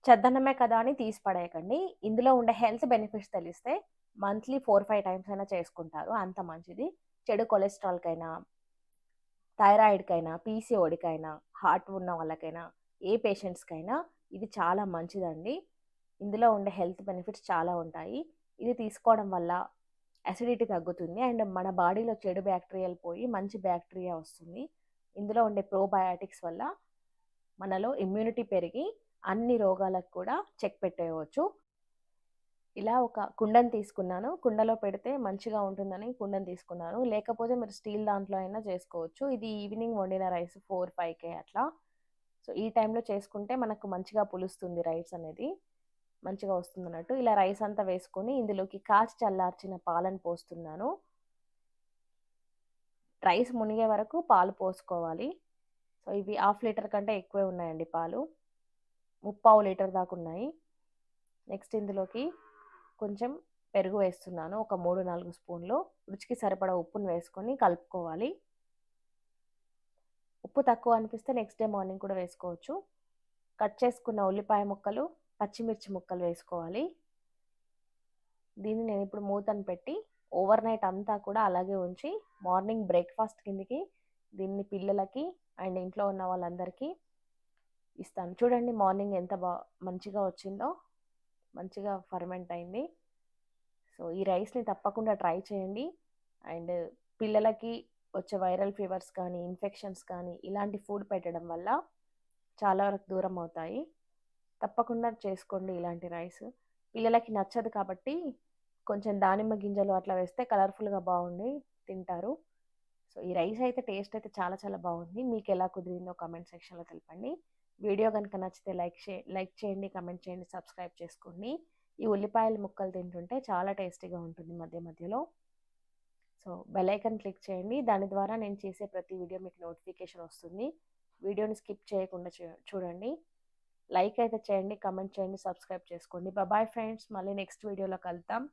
చెద్దన్నమే కదా అని తీసి పడేయకండి. ఇందులో ఉండే హెల్త్ బెనిఫిట్స్ తెలిస్తే మంత్లీ 4, 5 టైమ్స్ అయినా చేసుకుంటారు. అంత మంచిది. చెడు కొలెస్ట్రాల్‌కైనా, థైరాయిడ్‌కైనా, పీసీఓడికైనా, హార్ట్ ఉన్న వాళ్ళకైనా, ఏ పేషెంట్స్‌కైనా ఇది చాలా మంచిదండి. ఇందులో ఉండే హెల్త్ బెనిఫిట్స్ చాలా ఉంటాయి. ఇది తీసుకోవడం వల్ల అసిడిటీ తగ్గుతుంది. అండ్ మన బాడీలో చెడు బ్యాక్టీరియాలు పోయి మంచి బ్యాక్టీరియా వస్తుంది. ఇందులో ఉండే ప్రోబయాటిక్స్ వల్ల మనలో ఇమ్యూనిటీ పెరిగి అన్ని రోగాలకు కూడా చెక్ పెట్టేయవచ్చు. ఇలా ఒక కుండను తీసుకున్నాను. కుండలో పెడితే మంచిగా ఉంటుందని కుండను తీసుకున్నాను. లేకపోతే మీరు స్టీల్ దాంట్లో అయినా చేసుకోవచ్చు. ఇది ఈవినింగ్ వండిన రైస్ 4, 5కే అట్లా. సో, ఈ టైంలో చేసుకుంటే మనకు మంచిగా పులుస్తుంది రైస్ అనేది. మంచిగా వస్తుందన్నట్టు. ఇలా రైస్ అంతా వేసుకొని ఇందులోకి కాచి చల్లార్చిన పాలను పోస్తున్నాను. రైస్ మునిగే వరకు పాలు పోసుకోవాలి. సో, ఇవి హాఫ్ లీటర్ కంటే ఎక్కువే ఉన్నాయండి పాలు. ముప్పావు లీటర్ దాకా ఉన్నాయి. నెక్స్ట్ ఇందులోకి కొంచెం పెరుగు వేస్తున్నాను. ఒక 3, 4 స్పూన్లు. రుచికి సరిపడా ఉప్పును వేసుకొని కలుపుకోవాలి. ఉప్పు తక్కువ అనిపిస్తే నెక్స్ట్ డే మార్నింగ్ కూడా వేసుకోవచ్చు. కట్ చేసుకున్న ఉల్లిపాయ ముక్కలు, పచ్చిమిర్చి ముక్కలు వేసుకోవాలి. దీన్ని నేను ఇప్పుడు మూతను పెట్టి ఓవర్ నైట్ అంతా కూడా అలాగే ఉంచి మార్నింగ్ బ్రేక్ఫాస్ట్ కిందకి దీన్ని పిల్లలకి అండ్ ఇంట్లో ఉన్న వాళ్ళందరికీ ఇస్తాను. చూడండి మార్నింగ్ ఎంత మంచిగా వచ్చిందో. మంచిగా ఫర్మెంట్ అయింది. సో, ఈ రైస్ని తప్పకుండా ట్రై చేయండి. అండ్ పిల్లలకి వచ్చే వైరల్ ఫీవర్స్ కానీ, ఇన్ఫెక్షన్స్ కానీ ఇలాంటి ఫుడ్ పెట్టడం వల్ల చాలా వరకు దూరం అవుతాయి. తప్పకుండా చేసుకోండి ఇలాంటి రైస్. పిల్లలకి నచ్చదు కాబట్టి కొంచెం దానిమ్మ గింజలు అట్లా వేస్తే కలర్ఫుల్గా బాగుండి తింటారు. సో, ఈ రైస్ అయితే టేస్ట్ అయితే చాలా చాలా బాగుంది. మీకు ఎలా కుదిరిందో కామెంట్ సెక్షన్లో తెలపండి. వీడియో కనుక నచ్చితే లైక్ చేయండి, కమెంట్ చేయండి, సబ్స్క్రైబ్ చేసుకోండి. ఈ ఉల్లిపాయల ముక్కలు తింటుంటే చాలా టేస్టీగా ఉంటుంది మధ్య మధ్యలో. సో, బెల్ ఐకాన్ క్లిక్ చేయండి. దాని ద్వారా నేను చేసే ప్రతి వీడియో మీకు నోటిఫికేషన్ వస్తుంది. వీడియోని స్కిప్ చేయకుండా చూడండి. లైక్ అయితే చేయండి, కమెంట్ చేయండి, సబ్స్క్రైబ్ చేసుకోండి. బాయ్ ఫ్రెండ్స్, మళ్ళీ నెక్స్ట్ వీడియోలో కలుద్దాం.